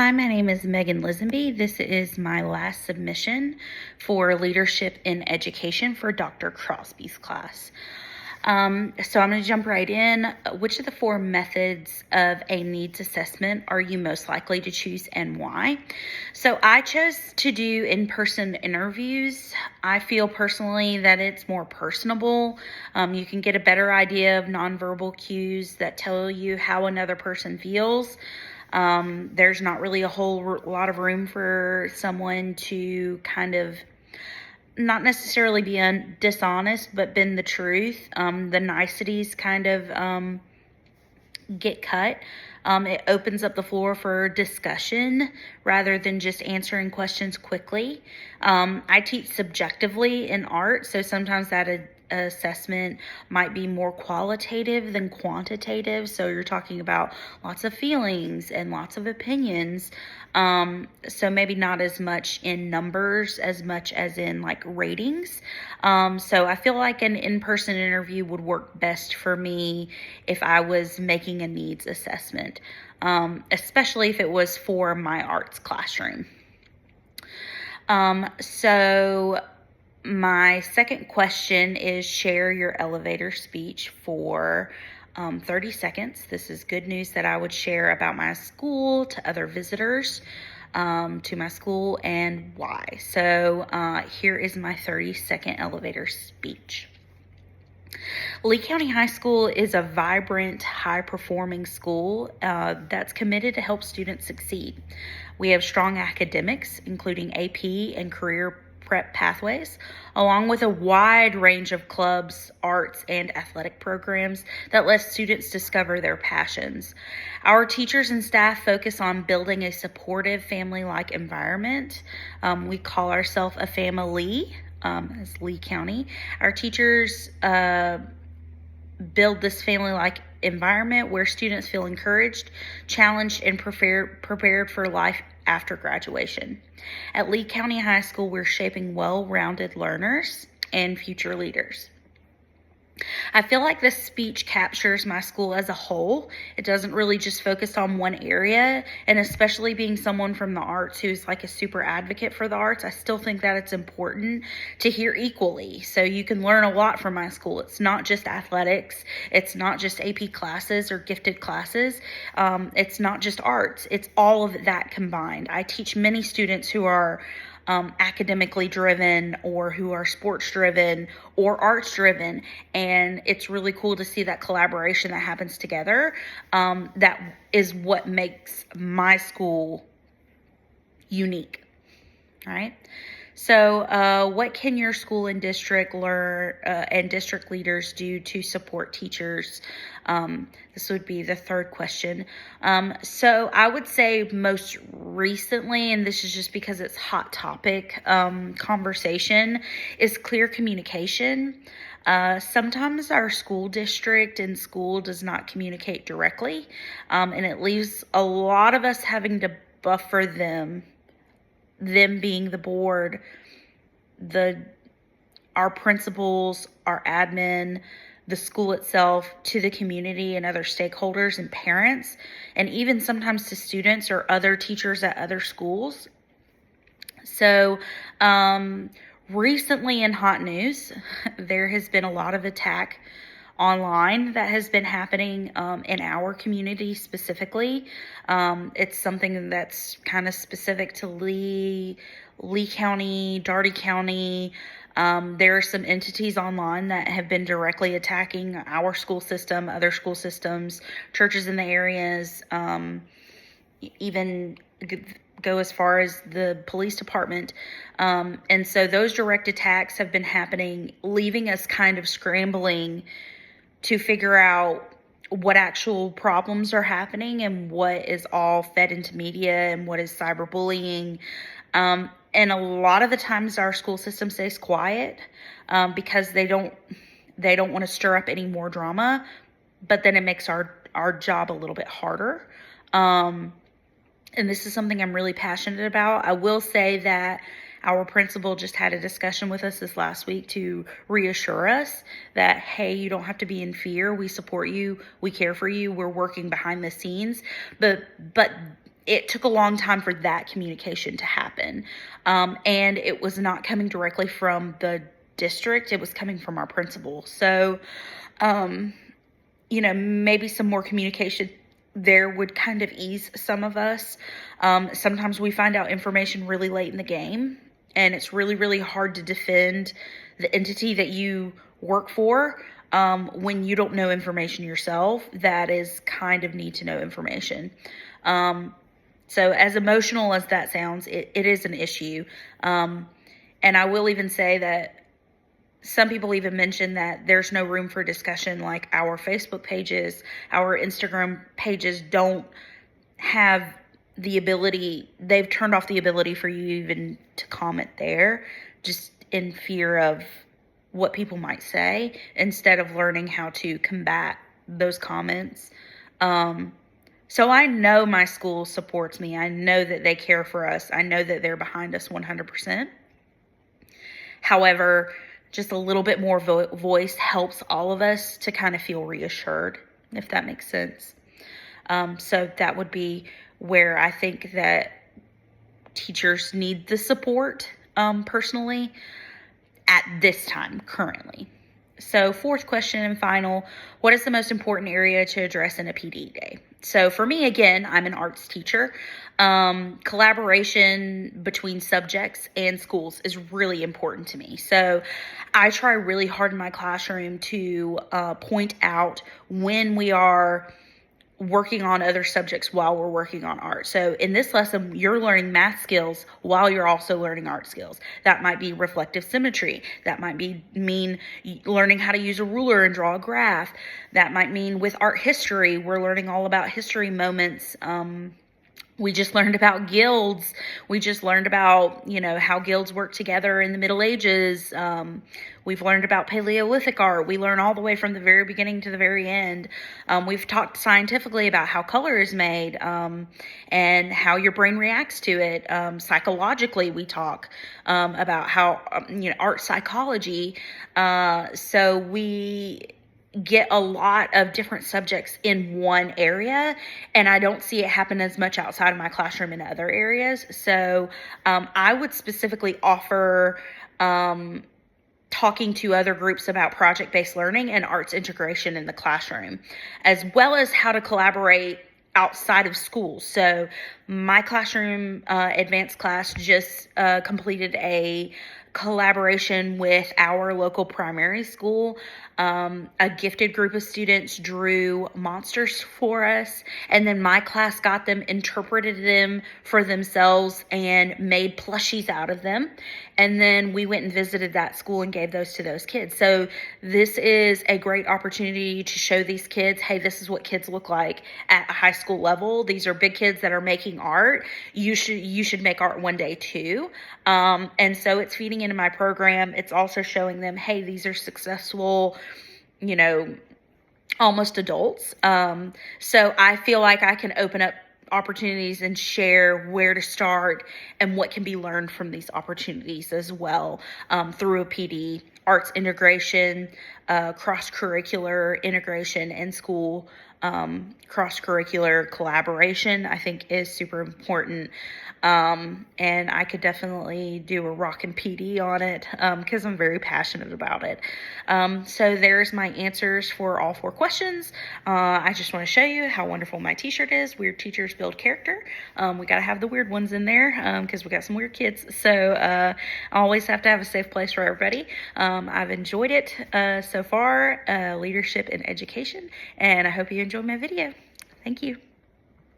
Hi, my name is Megan Lisenby. This is my last submission for Leadership in Education for Dr. Crosby's class. So I'm going to jump right in. Which of the four methods of a needs assessment are you most likely to choose and why? So I chose to do in-person interviews. I feel personally that it's more personable. You can get a better idea of nonverbal cues that tell you how another person feels. There's not really a whole lot of room for someone to kind of not necessarily be dishonest, but bend the truth. The niceties kind of get cut. It opens up the floor for discussion rather than just answering questions quickly. I teach subjectively in art, so sometimes that assessment might be more qualitative than quantitative. So you're talking about lots of feelings and lots of opinions. So maybe not as much in numbers as much as in like ratings. So I feel like an in-person interview would work best for me if I was making a needs assessment, especially if it was for my arts classroom. So my second question is share your elevator speech for 30 seconds. This is good news that I would share about my school to other visitors to my school and why. So here is my 30-second elevator speech. Lee County High School is a vibrant, high-performing school that's committed to help students succeed. We have strong academics, including AP and career prep pathways, along with a wide range of clubs, arts, and athletic programs that let students discover their passions. Our teachers and staff focus on building a supportive, family-like environment. We call ourselves a family. As Lee County. Our teachers build this family-like environment where students feel encouraged, challenged, and prepared for life after graduation. At Lee County High School, we're shaping well-rounded learners and future leaders. I feel like this speech captures my school as a whole. It doesn't really just focus on one area, and especially being someone from the arts who's like a super advocate for the arts, I still think that it's important to hear equally. So you can learn a lot from my school. It's not just athletics. It's not just AP classes or gifted classes. It's not just arts. It's all of that combined. I teach many students who are academically driven or who are sports driven or arts driven, and it's really cool to see that collaboration that happens together. That is what makes my school unique. All right. So what can your school and district learn and district leaders do to support teachers? This would be the third question. So I would say most recently, and this is just because it's hot topic conversation, is clear communication. Sometimes our school district and school does not communicate directly, and it leaves a lot of us having to buffer them being the board, our principals, our admin, the school itself, to the community and other stakeholders and parents, and even sometimes to students or other teachers at other schools. So recently in hot news, there has been a lot of attack online that has been happening in our community specifically. It's something that's kind of specific to Lee County, Daugherty County. There are some entities online that have been directly attacking our school system, other school systems, churches in the areas, even go as far as the police department. And so those direct attacks have been happening, leaving us kind of scrambling to figure out what actual problems are happening and what is all fed into media and what is cyberbullying. And a lot of the times our school system stays quiet because they don't want to stir up any more drama, but then it makes our job a little bit harder. And this is something I'm really passionate about. I will say that our principal just had a discussion with us this last week to reassure us that, hey, you don't have to be in fear. We support you. We care for you. We're working behind the scenes. But it took a long time for that communication to happen. And it was not coming directly from the district, it was coming from our principal. So, maybe some more communication there would kind of ease some of us. Sometimes we find out information really late in the game, and it's really, really hard to defend the entity that you work for when you don't know information yourself. That is kind of need to know information. So as emotional as that sounds, it is an issue. And I will even say that some people even mention that there's no room for discussion, like our Facebook pages, our Instagram pages don't have the ability, they've turned off the ability for you even to comment there, just in fear of what people might say, instead of learning how to combat those comments. So I know my school supports me. I know that they care for us. I know that they're behind us 100%. However, just a little bit more voice helps all of us to kind of feel reassured, if that makes sense. So that would be where I think that teachers need the support, personally, at this time, currently. So 4th question and final, what is the most important area to address in a PD day? So for me, again, I'm an arts teacher. Collaboration between subjects and schools is really important to me. So I try really hard in my classroom to point out when we are working on other subjects while we're working on art. So in this lesson, you're learning math skills while you're also learning art skills. That might be reflective symmetry. That might mean learning how to use a ruler and draw a graph. That might mean with art history, we're learning all about history moments. We just learned about guilds. We just learned about, how guilds work together in the Middle Ages. We've learned about Paleolithic art. We learn all the way from the very beginning to the very end. We've talked scientifically about how color is made, and how your brain reacts to it. Psychologically, we talk about how, art psychology. So we get a lot of different subjects in one area, and I don't see it happen as much outside of my classroom in other areas. So I would specifically offer talking to other groups about project-based learning and arts integration in the classroom, as well as how to collaborate outside of school. So my classroom advanced class just completed a collaboration with our local primary school. A gifted group of students drew monsters for us, and then my class got them, interpreted them for themselves, and made plushies out of them. And then we went and visited that school and gave those to those kids. So this is a great opportunity to show these kids, hey, this is what kids look like at a high school level. These are big kids that are making art. You should make art one day too. And so it's feeding into my program. It's also showing them, hey, these are successful, almost adults. So I feel like I can open up opportunities and share where to start and what can be learned from these opportunities as well, through a PD. Arts integration, cross-curricular integration in school, cross-curricular collaboration, I think is super important. And I could definitely do a rockin' PD on it, because I'm very passionate about it. So there's my answers for all 4 questions. I just want to show you how wonderful my t-shirt is. Weird teachers build character. We got to have the weird ones in there, because we got some weird kids. So I always have to have a safe place for everybody. I've enjoyed it so far, leadership and education, and I hope you enjoyed my video. Thank you.